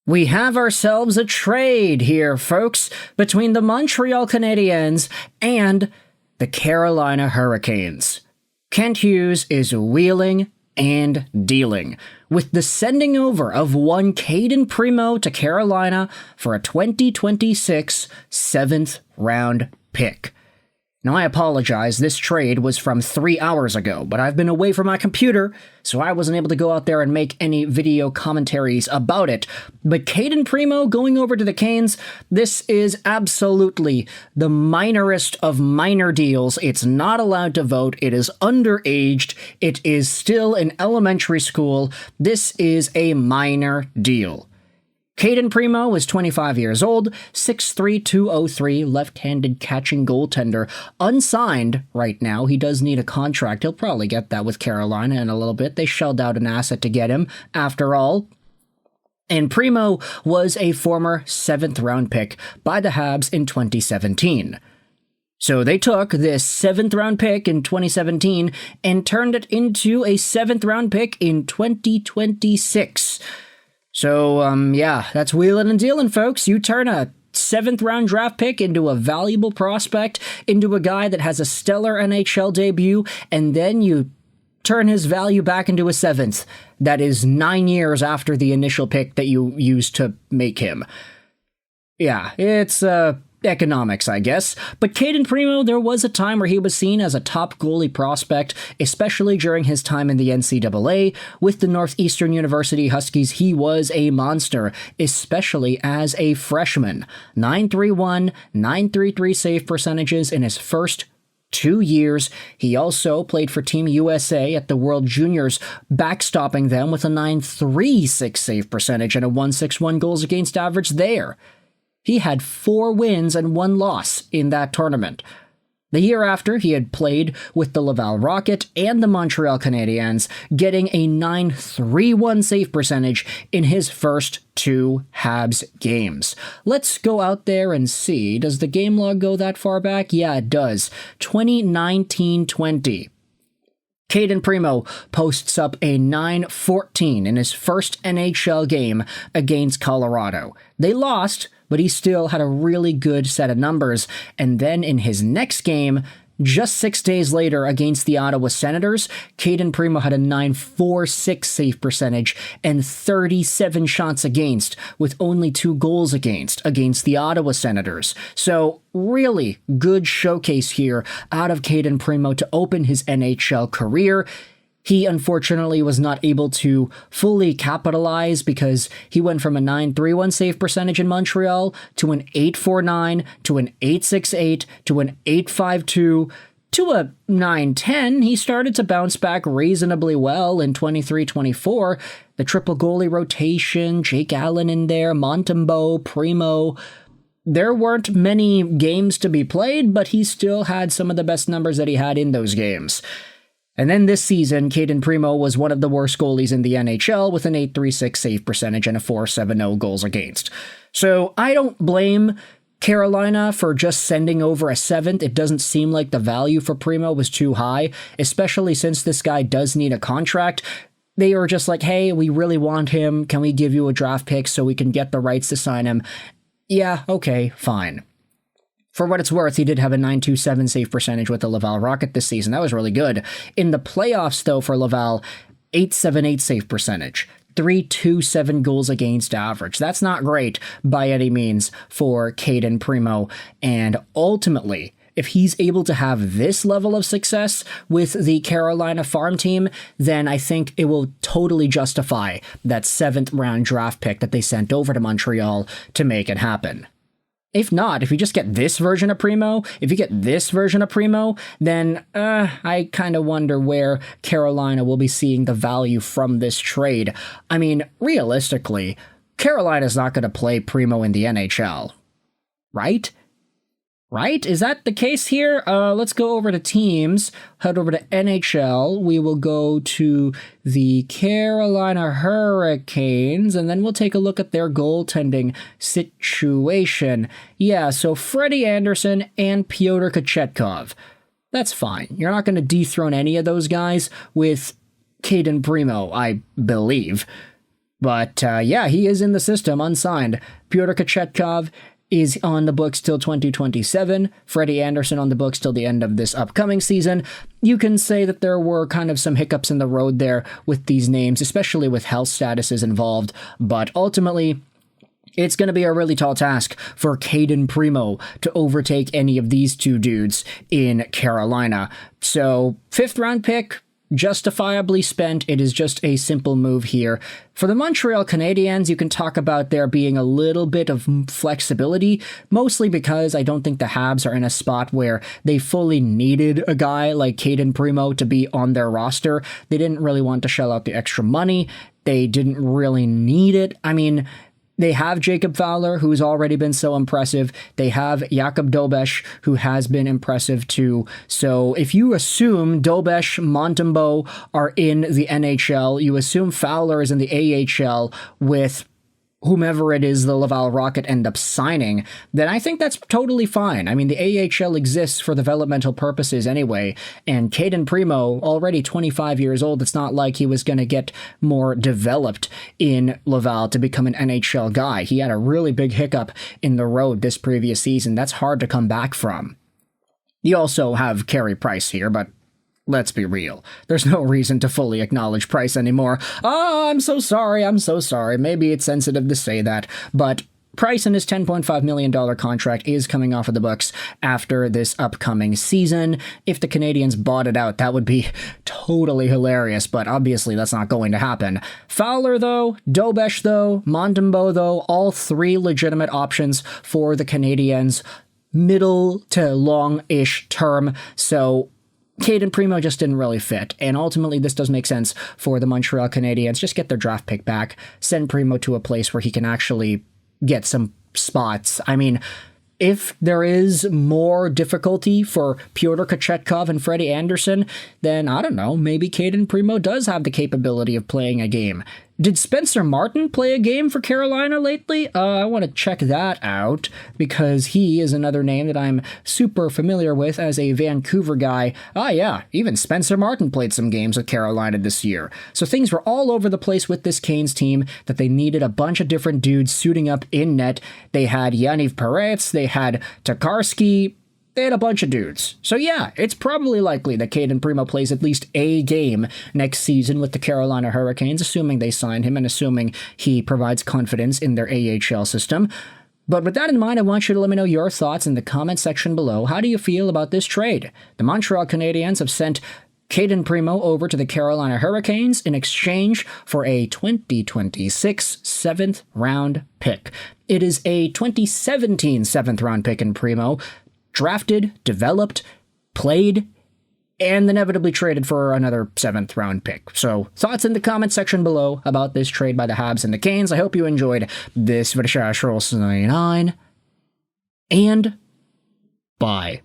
We have ourselves a trade here, folks, between the Montreal Canadiens and the Carolina Hurricanes. Kent Hughes is wheeling and dealing with the sending over of one Cayden Primeau to Carolina for a 2026 7th round pick. Now, I apologize, this trade was from 3 hours ago, but I've been away from my computer, so I wasn't able to go out there and make any video commentaries about it. But Cayden Primeau going over to the Canes, this is absolutely the minorest of minor deals. It's not allowed to vote. It is underaged. It is still in elementary school. This is a minor deal. Cayden Primeau is 25 years old, 6'3", 203, left-handed catching goaltender, unsigned right now. He does need a contract. He'll probably get that with Carolina in a little bit. They shelled out an asset to get him, after all. And Primeau was a former 7th round pick by the Habs in 2017. So they took this 7th round pick in 2017 and turned it into a 7th round pick in 2026. So, yeah, that's wheeling and dealing, folks. You turn a 7th round draft pick into a valuable prospect, into a guy that has a stellar NHL debut, and then you turn his value back into a 7th. That is 9 years after the initial pick that you used to make him. Yeah, it's, economics, I guess. But Cayden Primeau, there was a time where he was seen as a top goalie prospect, especially during his time in the NCAA. With the Northeastern University Huskies, he was a monster, especially as a freshman. .931, .933 save percentages in his first 2 years. He also played for Team USA at the World Juniors, backstopping them with a .936 save percentage and a .161 goals against average there. He had 4 wins and 1 loss in that tournament. The year after, he had played with the Laval Rocket and the Montreal Canadiens, getting a .931 save percentage in his first 2 Habs games. Let's go out there and see. Does the game log go that far back? Yeah, it does. 2019-20. Cayden Primeau posts up a .914 in his first NHL game against Colorado. They lost, but he still had a really good set of numbers. And then in his next game, just 6 days later against the Ottawa Senators, Cayden Primeau had a .946 save percentage and 37 shots against, with only 2 goals against the Ottawa Senators. So really good showcase here out of Cayden Primeau to open his NHL career. He unfortunately was not able to fully capitalize because he went from a .931 save percentage in Montreal to an .849 to an .868 to an .852 to a .910. He started to bounce back reasonably well in 23-24. The triple goalie rotation, Jake Allen in there, Montembeault, Primeau. There weren't many games to be played, but he still had some of the best numbers that he had in those games. And then this season, Cayden Primeau was one of the worst goalies in the NHL with an .836 save percentage and a .470 goals against. So I don't blame Carolina for just sending over a 7th. It doesn't seem like the value for Primeau was too high, especially since this guy does need a contract. They were just like, hey, we really want him. Can we give you a draft pick so we can get the rights to sign him? Yeah, okay, fine. For what it's worth, he did have a .927 save percentage with the Laval Rocket this season. That was really good. In the playoffs, though, for Laval, .878 save percentage, .327 goals against average. That's not great by any means for Cayden Primeau. And ultimately, if he's able to have this level of success with the Carolina farm team, then I think it will totally justify that 7th round draft pick that they sent over to Montreal to make it happen. If not, if you just get this version of Primeau, then I kind of wonder where Carolina will be seeing the value from this trade. I mean, realistically, Carolina's not going to play Primeau in the NHL, right? Right? Is that the case here? Let's go over to teams, head over to NHL. We will go to the Carolina Hurricanes, and then we'll take a look at their goaltending situation. Yeah, so Freddie Anderson and Pyotr Kochetkov. That's fine. You're not going to dethrone any of those guys with Cayden Primeau, I believe. But yeah, he is in the system, unsigned. Pyotr Kochetkov is on the books till 2027. Freddie Anderson on the books till the end of this upcoming season. You can say that there were kind of some hiccups in the road there with these names, especially with health statuses involved. But ultimately, it's going to be a really tall task for Cayden Primeau to overtake any of these two dudes in Carolina. So, 5th round pick, justifiably spent. It is just a simple move here. For the Montreal Canadiens, you can talk about there being a little bit of flexibility, mostly because I don't think the Habs are in a spot where they fully needed a guy like Cayden Primeau to be on their roster. They didn't really want to shell out the extra money. They didn't really need it. I mean, they have Jacob Fowler, who's already been so impressive. They have Jakub Dobeš, who has been impressive too. So if you assume Dobeš, Montembeault are in the NHL, you assume Fowler is in the AHL with whomever it is the Laval Rocket end up signing, then I think that's totally fine. I mean, the AHL exists for developmental purposes anyway, and Cayden Primeau, already 25 years old, it's not like he was going to get more developed in Laval to become an NHL guy. He had a really big hiccup in the road this previous season. That's hard to come back from. You also have Carey Price here, but let's be real. There's no reason to fully acknowledge Price anymore. Oh, I'm so sorry. Maybe it's sensitive to say that, but Price and his $10.5 million contract is coming off of the books after this upcoming season. If the Canadiens bought it out, that would be totally hilarious, but obviously that's not going to happen. Fowler, though, Dobeš, though, Montembeault, though, all three legitimate options for the Canadiens, middle to long-ish term, so Cayden Primeau just didn't really fit, and ultimately this does make sense for the Montreal Canadiens. Just get their draft pick back, send Primeau to a place where he can actually get some spots. I mean, if there is more difficulty for Pyotr Kochetkov and Freddie Anderson, then I don't know, maybe Cayden Primeau does have the capability of playing a game. Did Spencer Martin play a game for Carolina lately? I want to check that out, because he is another name that I'm super familiar with as a Vancouver guy. Ah, yeah, even Spencer Martin played some games with Carolina this year. So things were all over the place with this Canes team, that they needed a bunch of different dudes suiting up in net. They had Yaniv Peretz, they had Tokarski, they had a bunch of dudes. So yeah, it's probably likely that Cayden Primeau plays at least a game next season with the Carolina Hurricanes, assuming they sign him and assuming he provides confidence in their AHL system. But with that in mind, I want you to let me know your thoughts in the comment section below. How do you feel about this trade? The Montreal Canadiens have sent Cayden Primeau over to the Carolina Hurricanes in exchange for a 2026 7th round pick. It is a 2017 7th round pick in Primeau, drafted, developed, played, and inevitably traded for another 7th round pick. So, thoughts in the comment section below about this trade by the Habs and the Canes. I hope you enjoyed this video, and bye.